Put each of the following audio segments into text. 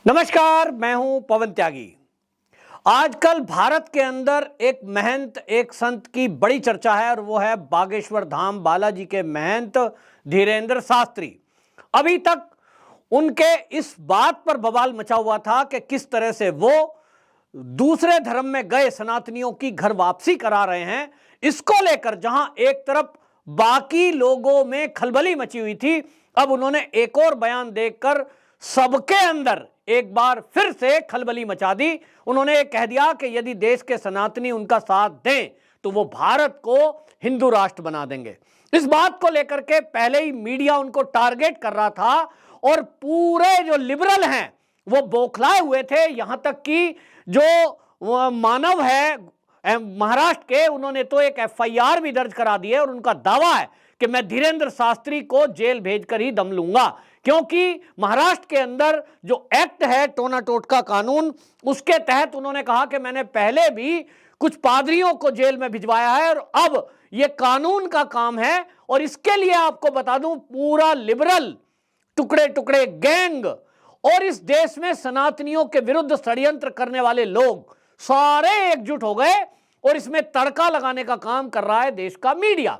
नमस्कार, मैं हूं पवन त्यागी। आजकल भारत के अंदर एक महंत, एक संत की बड़ी चर्चा है और वो है बागेश्वर धाम बालाजी के महंत धीरेंद्र शास्त्री। अभी तक उनके इस बात पर बवाल मचा हुआ था कि किस तरह से वो दूसरे धर्म में गए सनातनियों की घर वापसी करा रहे हैं। इसको लेकर जहां एक तरफ बाकी लोगों में खलबली मची हुई थी, अब उन्होंने एक और बयान देकर सबके अंदर एक बार फिर से खलबली मचा दी। उन्होंने कह दिया कि यदि देश के सनातनी उनका साथ दें तो वो भारत को हिंदू राष्ट्र बना देंगे। इस बात को लेकर के पहले ही मीडिया उनको टारगेट कर रहा था और पूरे जो लिबरल हैं वो बौखलाए हुए थे। यहां तक कि जो मानव है महाराष्ट्र के, उन्होंने तो एक एफआईआर भी दर्ज करा दी है और उनका दावा है कि मैं धीरेंद्र शास्त्री को जेल भेजकर ही दम लूंगा, क्योंकि महाराष्ट्र के अंदर जो एक्ट है टोना टोटका कानून, उसके तहत उन्होंने कहा कि मैंने पहले भी कुछ पादरियों को जेल में भिजवाया है और अब यह कानून का काम है। और इसके लिए आपको बता दूं, पूरा लिबरल टुकड़े टुकड़े गैंग और इस देश में सनातनियों के विरुद्ध षड्यंत्र करने वाले लोग सारे एकजुट हो गए और इसमें तड़का लगाने का काम कर रहा है देश का मीडिया।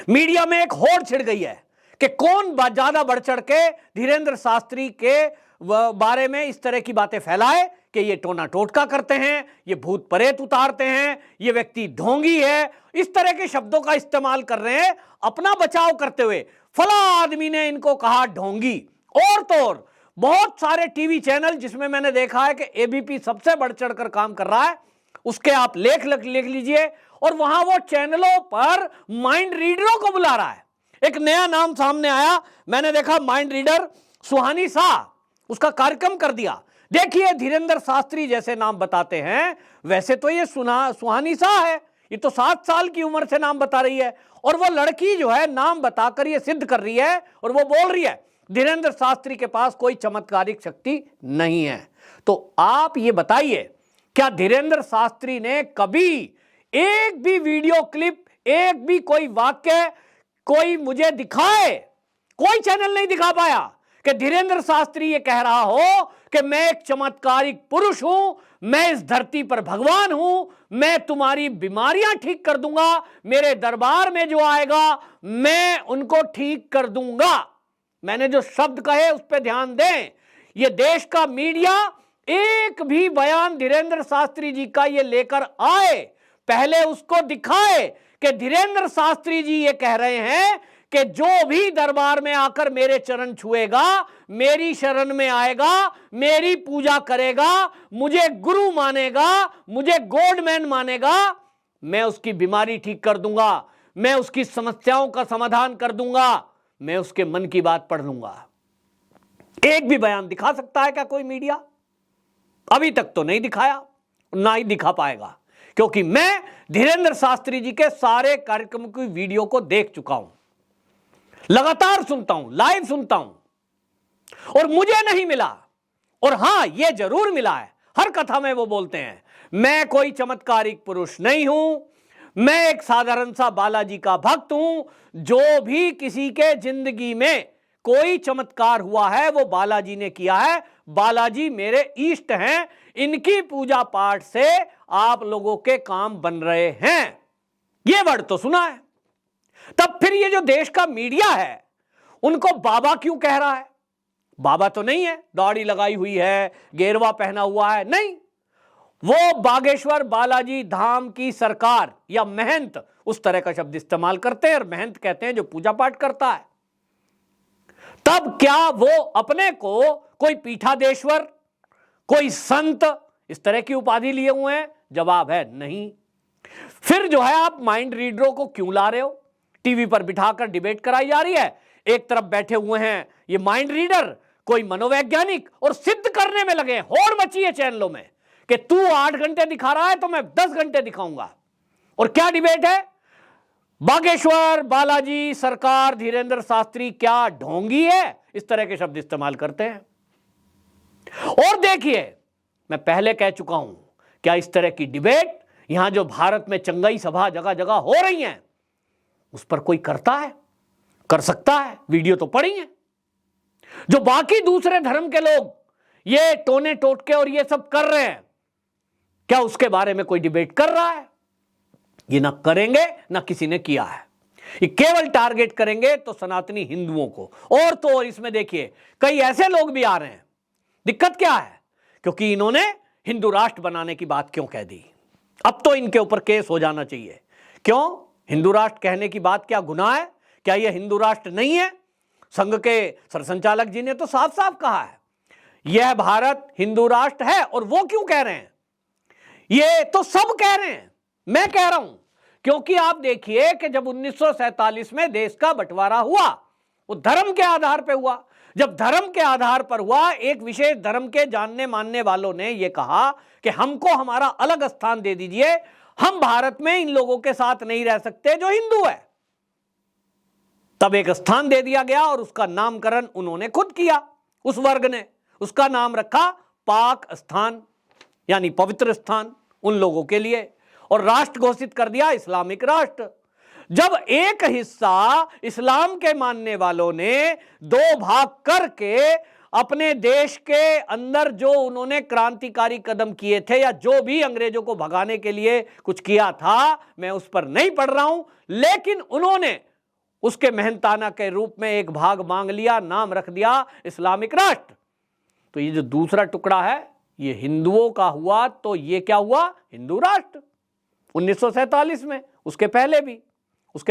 मीडिया में एक होड़ छिड़ गई है कि कौन ज्यादा बढ़ चढ़ के धीरेंद्र शास्त्री के बारे में इस तरह की बातें फैलाए कि ये टोना टोटका करते हैं, ये भूत प्रेत उतारते हैं, ये व्यक्ति ढोंगी है। इस तरह के शब्दों का इस्तेमाल कर रहे हैं अपना बचाव करते हुए। फला आदमी ने इनको कहा ढोंगी। और तो और बहुत सारे टीवी चैनल जिसमें मैंने देखा है कि एबीपी सबसे बढ़ चढ़कर काम कर रहा है, उसके आप लेख लीजिए और वहां वो चैनलों पर माइंड रीडरों को बुला रहा है। एक नया नाम सामने आया, मैंने देखा माइंड रीडर सुहानी शाह, उसका कार्यक्रम कर दिया। देखिए, धीरेंद्र शास्त्री जैसे नाम बताते हैं वैसे तो ये सुहानी शाह है, ये तो 7 साल की उम्र से नाम बता रही है और वो लड़की जो है नाम बताकर ये सिद्ध कर रही है और वो बोल रही है धीरेंद्र शास्त्री के पास कोई चमत्कारिक शक्ति नहीं है। तो आप ये बताइए, क्या धीरेंद्र शास्त्री ने कभी एक भी वीडियो क्लिप, एक भी कोई वाक्य कोई मुझे दिखाए? कोई चैनल नहीं दिखा पाया कि धीरेंद्र शास्त्री ये कह रहा हो कि मैं एक चमत्कारिक पुरुष हूं, मैं इस धरती पर भगवान हूं, मैं तुम्हारी बीमारियां ठीक कर दूंगा, मेरे दरबार में जो आएगा मैं उनको ठीक कर दूंगा। मैंने जो शब्द कहे उस पर ध्यान दें। ये देश का मीडिया एक भी बयान धीरेंद्र शास्त्री जी का ये लेकर आए, पहले उसको दिखाए कि धीरेंद्र शास्त्री जी ये कह रहे हैं कि जो भी दरबार में आकर मेरे चरण छुएगा, मेरी शरण में आएगा, मेरी पूजा करेगा, मुझे गुरु मानेगा, मुझे गॉडमैन मानेगा, मैं उसकी बीमारी ठीक कर दूंगा, मैं उसकी समस्याओं का समाधान कर दूंगा, मैं उसके मन की बात पढ़ लूंगा। एक भी बयान दिखा सकता है क्या कोई मीडिया? अभी तक तो नहीं दिखाया, ना ही दिखा पाएगा, क्योंकि मैं धीरेंद्र शास्त्री जी के सारे कार्यक्रम की वीडियो को देख चुका हूं, लगातार सुनता हूं, लाइव सुनता हूं और मुझे नहीं मिला। और हां, यह जरूर मिला है, हर कथा में वो बोलते हैं मैं कोई चमत्कारिक पुरुष नहीं हूं, मैं एक साधारण सा बालाजी का भक्त हूं, जो भी किसी के जिंदगी में कोई चमत्कार हुआ है वो बालाजी ने किया है, बालाजी मेरे इष्ट हैं, इनकी पूजा पाठ से आप लोगों के काम बन रहे हैं। ये वर्ड तो सुना है। तब फिर ये जो देश का मीडिया है उनको बाबा क्यों कह रहा है? बाबा तो नहीं है, दाढ़ी लगाई हुई है, गेरवा पहना हुआ है, नहीं, वो बागेश्वर बालाजी धाम की सरकार या महंत, उस तरह का शब्द इस्तेमाल करते हैं और महंत कहते हैं जो पूजा पाठ करता है। तब क्या वो अपने को कोई पीठाधीश्वर, कोई संत, इस तरह की उपाधि लिए हुए हैं? जवाब है नहीं। फिर जो है आप माइंड रीडरों को क्यों ला रहे हो? टीवी पर बिठाकर डिबेट कराई जा रही है, एक तरफ बैठे हुए हैं ये माइंड रीडर, कोई मनोवैज्ञानिक, और सिद्ध करने में लगे, होड़ मची है चैनलों में कि तू 8 घंटे दिखा रहा है तो मैं 10 घंटे दिखाऊंगा। और क्या डिबेट है? बागेश्वर बालाजी सरकार धीरेंद्र शास्त्री क्या ढोंगी है? इस तरह के शब्द इस्तेमाल करते हैं। और देखिए, मैं पहले कह चुका हूं, क्या इस तरह की डिबेट यहां जो भारत में चंगाई सभा जगह जगह हो रही हैं उस पर कोई करता है? कर सकता है, वीडियो तो पड़ी है। जो बाकी दूसरे धर्म के लोग ये टोने टोटके और ये सब कर रहे हैं, क्या उसके बारे में कोई डिबेट कर रहा है? ये ना करेंगे, ना किसी ने किया है। ये केवल टारगेट करेंगे तो सनातनी हिंदुओं को। और तो और इसमें देखिए कई ऐसे लोग भी आ रहे हैं। दिक्कत क्या है? क्योंकि इन्होंने हिंदू राष्ट्र बनाने की बात क्यों कह दी? अब तो इनके ऊपर केस हो जाना चाहिए। क्यों? हिंदू राष्ट्र कहने की बात क्या गुनाह है? क्या यह हिंदू राष्ट्र नहीं है? संघ के सरसंचालक जी ने तो साफ साफ कहा है यह भारत हिंदू राष्ट्र है। और वो क्यों कह रहे हैं? ये तो सब कह रहे हैं, मैं कह रहा हूं। क्योंकि आप देखिए कि जब 1947 में देश का बंटवारा हुआ, वो धर्म के आधार पर हुआ। जब धर्म के आधार पर हुआ, एक विशेष धर्म के जानने मानने वालों ने यह कहा कि हमको हमारा अलग स्थान दे दीजिए, हम भारत में इन लोगों के साथ नहीं रह सकते जो हिंदू है। तब एक स्थान दे दिया गया और उसका नामकरण उन्होंने खुद किया, उस वर्ग ने। उसका नाम रखा पाक स्थान, यानी पवित्र स्थान उन लोगों के लिए, और राष्ट्र घोषित कर दिया इस्लामिक राष्ट्र। जब एक हिस्सा इस्लाम के मानने वालों ने दो भाग करके अपने देश के अंदर जो उन्होंने क्रांतिकारी कदम किए थे, या जो भी अंग्रेजों को भगाने के लिए कुछ किया था, मैं उस पर नहीं पढ़ रहा हूं, लेकिन उन्होंने उसके मेहनताना के रूप में एक भाग मांग लिया, नाम रख दिया इस्लामिक राष्ट्र। तो ये जो दूसरा टुकड़ा है ये हिंदुओं का हुआ, तो ये क्या हुआ? हिंदू राष्ट्र 1947 में। उसके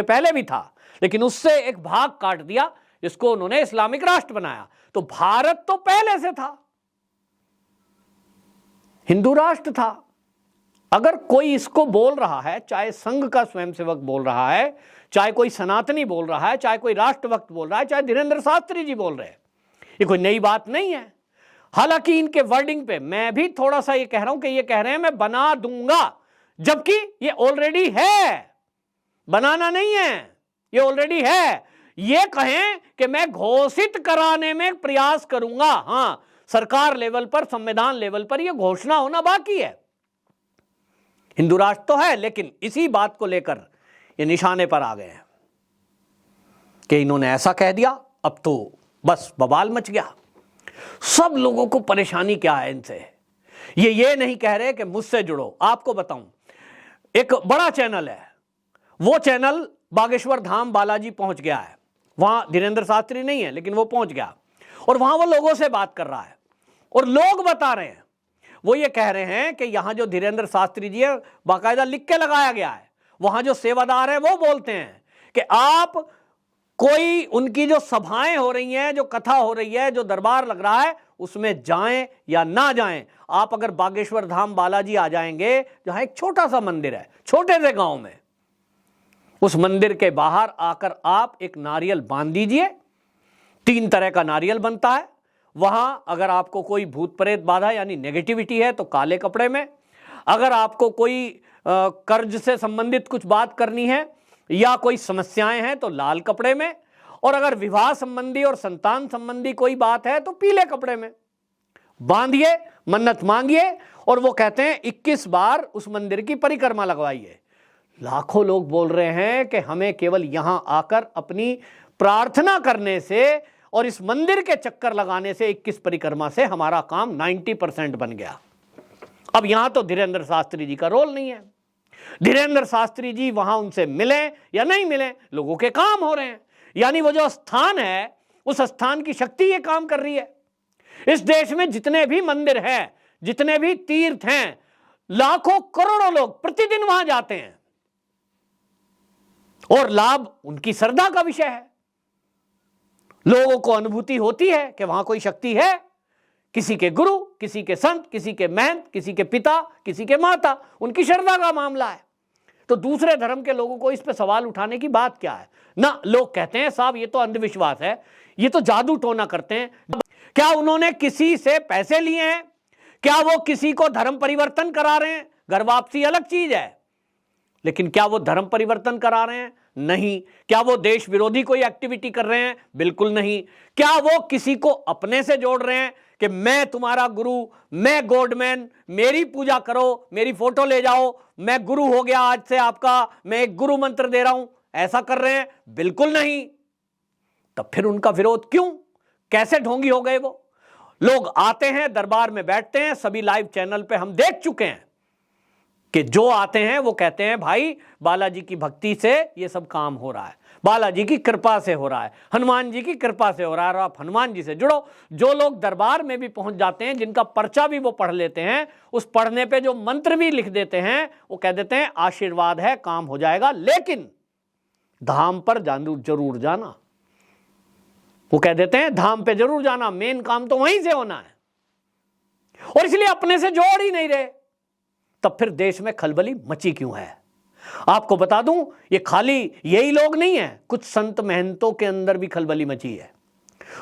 पहले भी था, लेकिन उससे एक भाग काट दिया जिसको उन्होंने इस्लामिक राष्ट्र बनाया। तो भारत तो पहले से था, हिंदू राष्ट्र था। अगर कोई इसको बोल रहा है, चाहे संघ का स्वयंसेवक बोल रहा है, चाहे कोई सनातनी बोल रहा है, चाहे कोई राष्ट्रभक्त बोल रहा है, चाहे धीरेंद्र शास्त्री जी बोल रहे हैं, ये कोई नई बात नहीं है। हालांकि इनके वर्डिंग पे मैं भी थोड़ा सा ये कह रहा हूं कि ये कह रहे हैं मैं बना दूंगा, जबकि ये ऑलरेडी है, बनाना नहीं है, ये ऑलरेडी है। ये कहें कि मैं घोषित कराने में प्रयास करूंगा, हां, सरकार लेवल पर, संविधान लेवल पर यह घोषणा होना बाकी है। हिंदू राष्ट्र तो है, लेकिन इसी बात को लेकर ये निशाने पर आ गए हैं कि इन्होंने ऐसा कह दिया, अब तो बस बवाल मच गया। सब लोगों को परेशानी क्या है इनसे? ये नहीं कह रहे कि मुझसे जुड़ो। आपको बताऊं, एक बड़ा चैनल है, वो चैनल बागेश्वर धाम बालाजी पहुंच गया है। वहां धीरेंद्र शास्त्री नहीं है, लेकिन वो पहुंच गया, और वहां वो लोगों से बात कर रहा है, और लोग बता रहे हैं, वो ये कह रहे हैं कि यहां जो धीरेंद्र शास्त्री जी है, बाकायदा लिख के लगाया गया है, वहां जो सेवादार है वो बोलते हैं कि आप कोई उनकी जो सभाएं हो रही हैं, जो कथा हो रही है, जो दरबार लग रहा है, उसमें जाएं या ना जाएं, आप अगर बागेश्वर धाम बालाजी आ जाएंगे, जहां एक छोटा सा मंदिर है, छोटे से गांव में, उस मंदिर के बाहर आकर आप एक नारियल बांध दीजिए। 3 तरह का नारियल बनता है वहां। अगर आपको कोई भूत प्रेत बाधा यानी नेगेटिविटी है तो काले कपड़े में, अगर आपको कोई कर्ज से संबंधित कुछ बात करनी है या कोई समस्याएं हैं तो लाल कपड़े में, और अगर विवाह संबंधी और संतान संबंधी कोई बात है तो पीले कपड़े में बांधिए, मन्नत मांगिए, और वो कहते हैं 21 बार उस मंदिर की परिक्रमा लगवाइए। लाखों लोग बोल रहे हैं कि हमें केवल यहां आकर अपनी प्रार्थना करने से और इस मंदिर के चक्कर लगाने से 21 परिक्रमा से हमारा काम 90% बन गया। अब यहां तो धीरेंद्र शास्त्री जी का रोल नहीं है। धीरेंद्र शास्त्री जी वहां उनसे मिले या नहीं मिले, लोगों के काम हो रहे हैं। यानी वो जो स्थान है, उस स्थान की शक्ति ये काम कर रही है। इस देश में जितने भी मंदिर हैं, जितने भी तीर्थ हैं, लाखों करोड़ों लोग प्रतिदिन वहां जाते हैं, और लाभ उनकी श्रद्धा का विषय है। लोगों को अनुभूति होती है कि वहां कोई शक्ति है, किसी के गुरु, किसी के संत, किसी के महंत, किसी के पिता, किसी के माता, उनकी श्रद्धा का मामला है। तो दूसरे धर्म के लोगों को इस पे सवाल उठाने की बात क्या है? ना, लोग कहते हैं साहब ये तो अंधविश्वास है, ये तो जादू टोना करते हैं। क्या उन्होंने किसी से पैसे लिए हैं? क्या वो किसी को धर्म परिवर्तन करा रहे हैं? घर वापसी अलग चीज है, लेकिन क्या वो धर्म परिवर्तन करा रहे हैं? नहीं। क्या वो देश विरोधी कोई एक्टिविटी कर रहे हैं? बिल्कुल नहीं। क्या वो किसी को अपने से जोड़ रहे हैं कि मैं तुम्हारा गुरु, मैं गॉडमैन, मेरी पूजा करो, मेरी फोटो ले जाओ, मैं गुरु हो गया आज से आपका, मैं एक गुरु मंत्र दे रहा हूं, ऐसा कर रहे हैं? बिल्कुल नहीं। तब फिर उनका विरोध क्यों? कैसे ढोंगी हो गए वो? लोग आते हैं, दरबार में बैठते हैं, सभी लाइव चैनल पे हम देख चुके हैं कि जो आते हैं वो कहते हैं भाई बालाजी की भक्ति से ये सब काम हो रहा है, बालाजी की कृपा से हो रहा है, हनुमान जी की कृपा से हो रहा है और आप हनुमान जी से जुड़ो। जो लोग दरबार में भी पहुंच जाते हैं, जिनका पर्चा भी वो पढ़ लेते हैं, उस पढ़ने पे जो मंत्र भी लिख देते हैं, वो कह देते हैं आशीर्वाद है, काम हो जाएगा, लेकिन धाम पर जरूर जाना। वो कह देते हैं धाम पे जरूर जाना, मेन काम तो वहीं से होना है। और इसलिए अपने से जोड़ ही नहीं रहे, तब फिर देश में खलबली मची क्यों है? आपको बता दूं, ये खाली यही लोग नहीं है, कुछ संत महंतों के अंदर भी खलबली मची है।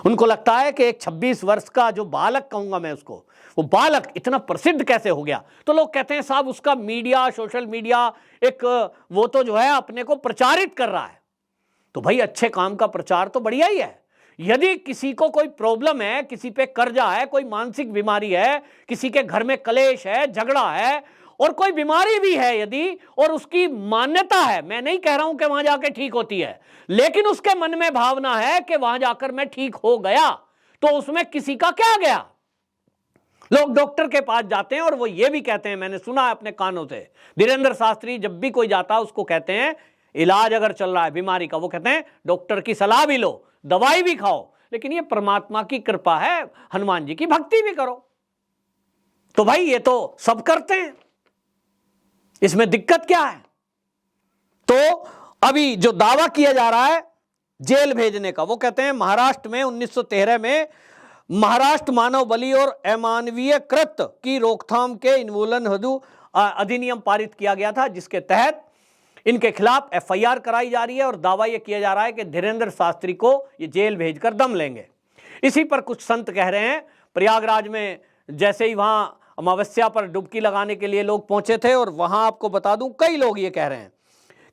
उनको लगता है कि एक 26 वर्ष का जो बालक कहूंगा मैं उसको, वो बालक इतना प्रसिद्ध कैसे हो गया? तो लोग कहते हैं साहब उसका मीडिया, सोशल मीडिया एक वो तो जो है अपने को प्रचारित कर रहा है। तो भाई अच्छे काम का प्रचार तो बढ़िया ही है। यदि किसी को कोई प्रॉब्लम है, किसी पे कर्जा है, कोई मानसिक बीमारी है, किसी के घर में कलेश है, झगड़ा है और कोई बीमारी भी है यदि, और उसकी मान्यता है, मैं नहीं कह रहा हूं कि वहां जाके ठीक होती है, लेकिन उसके मन में भावना है कि वहां जाकर मैं ठीक हो गया, तो उसमें किसी का क्या गया? लोग डॉक्टर के पास जाते हैं और वो ये भी कहते हैं, मैंने सुना है अपने कानों से, धीरेंद्र शास्त्री जब भी कोई जाता है उसको कहते हैं इलाज अगर चल रहा है बीमारी का, वो कहते हैं डॉक्टर की सलाह भी लो, दवाई भी खाओ, लेकिन ये परमात्मा की कृपा है, हनुमान जी की भक्ति भी करो। तो भाई ये तो सब करते हैं, इसमें दिक्कत क्या है? तो अभी जो दावा किया जा रहा है जेल भेजने का, वो कहते हैं महाराष्ट्र में 1913 में महाराष्ट्र मानव बलि और अमानवीय कृत्य की रोकथाम के उन्मूलन हेतु अधिनियम पारित किया गया था, जिसके तहत इनके खिलाफ एफआईआर कराई जा रही है और दावा यह किया जा रहा है कि धीरेंद्र शास्त्री को ये जेल भेजकर दम लेंगे। इसी पर कुछ संत कह रहे हैं, प्रयागराज में जैसे ही वहां अमावस्या पर डुबकी लगाने के लिए लोग पहुंचे थे, और वहां आपको बता दूं कई लोग ये कह रहे हैं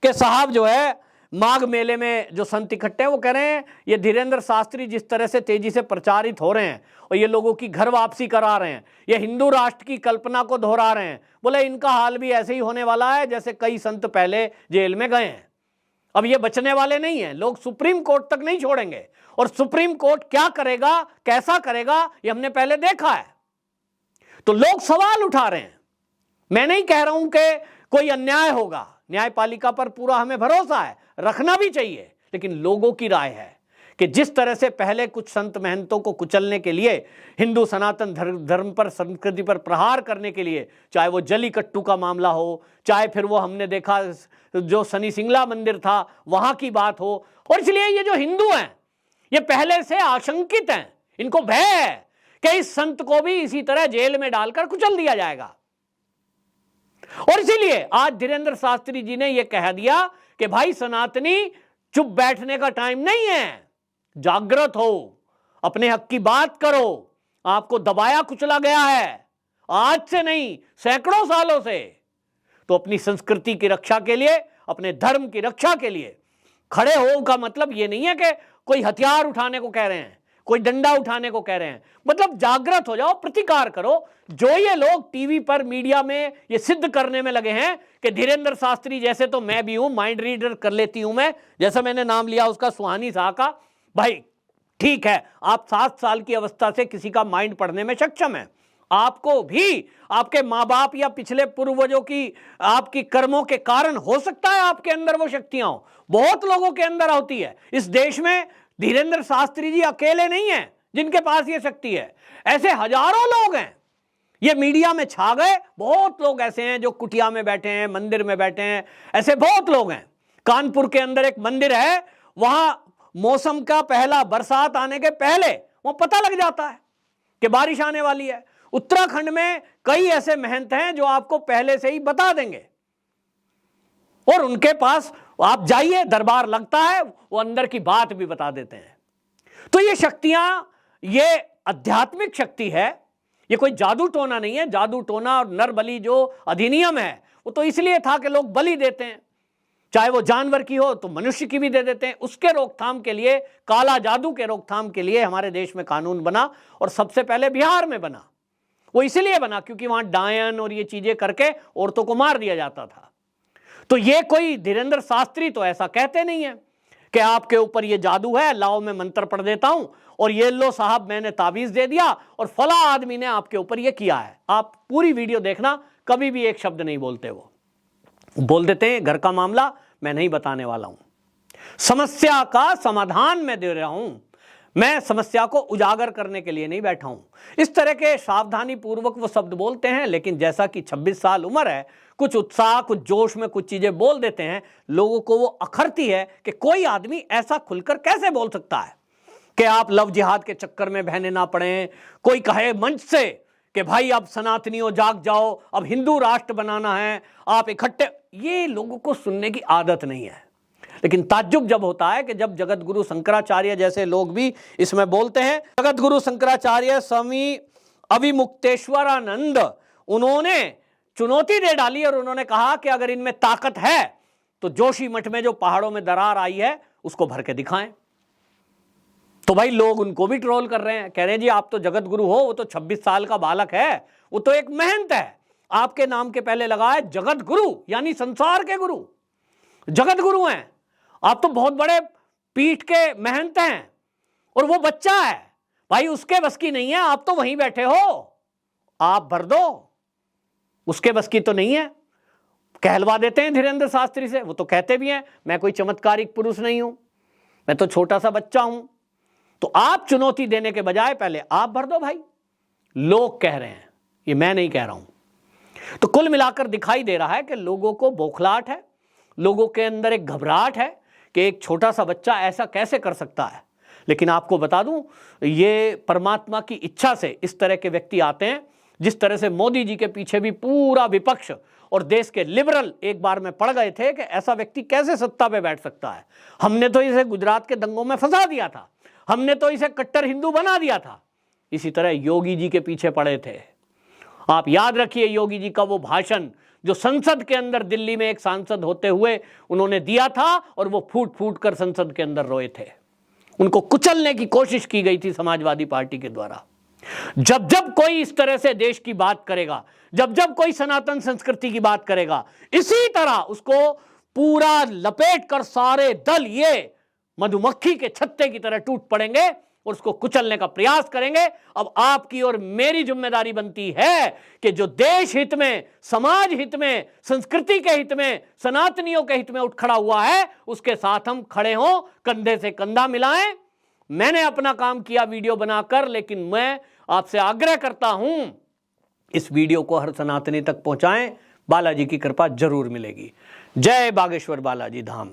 कि साहब जो है माघ मेले में जो संत इकट्ठे हैं वो कह रहे हैं ये धीरेंद्र शास्त्री जिस तरह से तेजी से प्रचारित हो रहे हैं और ये लोगों की घर वापसी करा रहे हैं, ये हिंदू राष्ट्र की कल्पना को दोहरा रहे हैं, बोले इनका हाल भी ऐसे ही होने वाला है जैसे कई संत पहले जेल में गए हैं। अब ये बचने वाले नहीं हैं, लोग सुप्रीम कोर्ट तक नहीं छोड़ेंगे, और सुप्रीम कोर्ट क्या करेगा, कैसा करेगा, ये हमने पहले देखा है। तो लोग सवाल उठा रहे हैं। मैं नहीं कह रहा हूं कि कोई अन्याय होगा, न्यायपालिका पर पूरा हमें भरोसा है, रखना भी चाहिए, लेकिन लोगों की राय है कि जिस तरह से पहले कुछ संत महंतों को कुचलने के लिए, हिंदू सनातन धर्म पर, संस्कृति पर प्रहार करने के लिए, चाहे वो जलीकट्टू का मामला हो, चाहे फिर वो हमने देखा जो शनि सिंगला मंदिर था वहां की बात हो, और इसलिए ये जो हिंदू हैं ये पहले से आशंकित हैं, इनको भय है कि इस संत को भी इसी तरह जेल में डालकर कुचल दिया जाएगा। और इसीलिए आज धीरेंद्र शास्त्री जी ने यह कह दिया कि भाई सनातनी चुप बैठने का टाइम नहीं है, जागृत हो, अपने हक की बात करो, आपको दबाया कुचला गया है, आज से नहीं सैकड़ों सालों से। तो अपनी संस्कृति की रक्षा के लिए, अपने धर्म की रक्षा के लिए खड़े हो का मतलब यह नहीं है कि कोई हथियार उठाने को कह रहे हैं, कोई डंडा उठाने को कह रहे हैं, मतलब जागृत हो जाओ, प्रतिकार करो। जो ये लोग टीवी पर, मीडिया में ये सिद्ध करने में लगे हैं कि धीरेंद्र शास्त्री जैसे तो मैं भी हूं, माइंड रीडर कर लेती हूं मैं, जैसा मैंने नाम लिया उसका सुहानी शाह का, भाई ठीक है आप 7 साल की अवस्था से किसी का माइंड पढ़ने में सक्षम है, आपको भी आपके माँ बाप या पिछले पूर्वजों की आपकी कर्मों के कारण हो सकता है आपके अंदर वो शक्तियां हो, बहुत लोगों के अंदर होती है। इस देश में धीरेंद्र शास्त्री जी अकेले नहीं हैं जिनके पास ये शक्ति है, ऐसे हजारों लोग हैं। ये मीडिया में छा गए, बहुत लोग ऐसे हैं जो कुटिया में बैठे हैं, मंदिर में बैठे हैं, ऐसे बहुत लोग हैं। कानपुर के अंदर एक मंदिर है, वहां मौसम का पहला बरसात आने के पहले वो पता लग जाता है कि बारिश आने वाली है। उत्तराखंड में कई ऐसे महंत हैं जो आपको पहले से ही बता देंगे, और उनके पास आप जाइए, दरबार लगता है, वो अंदर की बात भी बता देते हैं। तो ये शक्तियां, ये आध्यात्मिक शक्ति है, ये कोई जादू टोना नहीं है। जादू टोना और नर बलि जो अधिनियम है वो तो इसलिए था कि लोग बलि देते हैं, चाहे वो जानवर की हो तो मनुष्य की भी दे देते हैं। उसके रोकथाम के लिए, काला जादू के रोकथाम के लिए हमारे देश में कानून बना, और सबसे पहले बिहार में बना। वो इसलिए बना क्योंकि वहां डायन और ये चीजें करके औरतों को मार दिया जाता था। तो ये कोई धीरेंद्र शास्त्री तो ऐसा कहते नहीं है कि आपके ऊपर ये जादू है, लाओ मैं मंत्र पढ़ देता हूं और ये लो साहब मैंने ताबीज दे दिया और फला आदमी ने आपके ऊपर ये किया है। आप पूरी वीडियो देखना, कभी भी एक शब्द नहीं बोलते। वो बोल देते हैं घर का मामला मैं नहीं बताने वाला हूं, समस्या का समाधान मैं दे रहा हूं, मैं समस्या को उजागर करने के लिए नहीं बैठा हूं। इस तरह के सावधानी पूर्वक वो शब्द बोलते हैं, लेकिन जैसा कि 26 साल उम्र है, कुछ उत्साह, कुछ जोश में कुछ चीजें बोल देते हैं, लोगों को वो अखरती है कि कोई आदमी ऐसा खुलकर कैसे बोल सकता है कि आप लव जिहाद के चक्कर में बहने ना पड़े। कोई कहे मंच से कि भाई अब सनातनियों जाग जाओ, अब हिंदू राष्ट्र बनाना है, आप इकट्ठे, ये लोगों को सुनने की आदत नहीं है। लेकिन ताज्जुब जब होता है कि जब जगत गुरु शंकराचार्य जैसे लोग भी इसमें बोलते हैं। जगत गुरु शंकराचार्य स्वामी अविमुक्तेश्वरानंद, उन्होंने चुनौती दे डाली और उन्होंने कहा कि अगर इनमें ताकत है तो जोशी मठ में जो पहाड़ों में दरार आई है उसको भर के दिखाएं। तो भाई लोग उनको भी ट्रोल कर रहे हैं, कह रहे हैं जी आप तो जगत गुरु हो, वो तो 26 साल का बालक है, वो तो एक महंत है, आपके नाम के पहले लगा है जगत गुरु, यानी संसार के गुरु, जगत गुरु हैं आप, तो बहुत बड़े पीठ के महंत हैं और वो बच्चा है भाई, उसके बस की नहीं है, आप तो वहीं बैठे हो, आप भर दो, उसके बस की तो नहीं है। कहलवा देते हैं धीरेंद्र शास्त्री से, वो तो कहते भी हैं मैं कोई चमत्कारिक पुरुष नहीं हूं, मैं तो छोटा सा बच्चा हूं। तो आप चुनौती देने के बजाय पहले आप भर दो भाई, लोग कह रहे हैं, ये मैं नहीं कह रहा हूं। तो कुल मिलाकर दिखाई दे रहा है कि लोगों को बौखलाहट है, लोगों के अंदर एक घबराहट है कि एक छोटा सा बच्चा ऐसा कैसे कर सकता है। लेकिन आपको बता दूं, ये परमात्मा की इच्छा से इस तरह के व्यक्ति आते हैं। जिस तरह से मोदी जी के पीछे भी पूरा विपक्ष और देश के लिबरल एक बार में पड़ गए थे कि ऐसा व्यक्ति कैसे सत्ता पे बैठ सकता है, हमने तो इसे गुजरात के दंगों में फंसा दिया था, हमने तो इसे कट्टर हिंदू बना दिया था। इसी तरह योगी जी के पीछे पड़े थे। आप याद रखिए योगी जी का वो भाषण जो संसद के अंदर दिल्ली में एक सांसद होते हुए उन्होंने दिया था, और वो फूट फूट कर संसद के अंदर रोए थे। उनको कुचलने की कोशिश की गई थी समाजवादी पार्टी के द्वारा। जब जब कोई इस तरह से देश की बात करेगा, जब जब कोई सनातन संस्कृति की बात करेगा, इसी तरह उसको पूरा लपेट कर सारे दल ये मधुमक्खी के छत्ते की तरह टूट पड़ेंगे और उसको कुचलने का प्रयास करेंगे। अब आपकी और मेरी जिम्मेदारी बनती है कि जो देश हित में, समाज हित में, संस्कृति के हित में, सनातनियों के हित में उठ खड़ा हुआ है, उसके साथ हम खड़े हों, कंधे से कंधा मिलाएं। मैंने अपना काम किया वीडियो बनाकर, लेकिन मैं आपसे आग्रह करता हूं इस वीडियो को हर सनातनी तक पहुंचाएं, बालाजी की कृपा जरूर मिलेगी। जय बागेश्वर बालाजी धाम।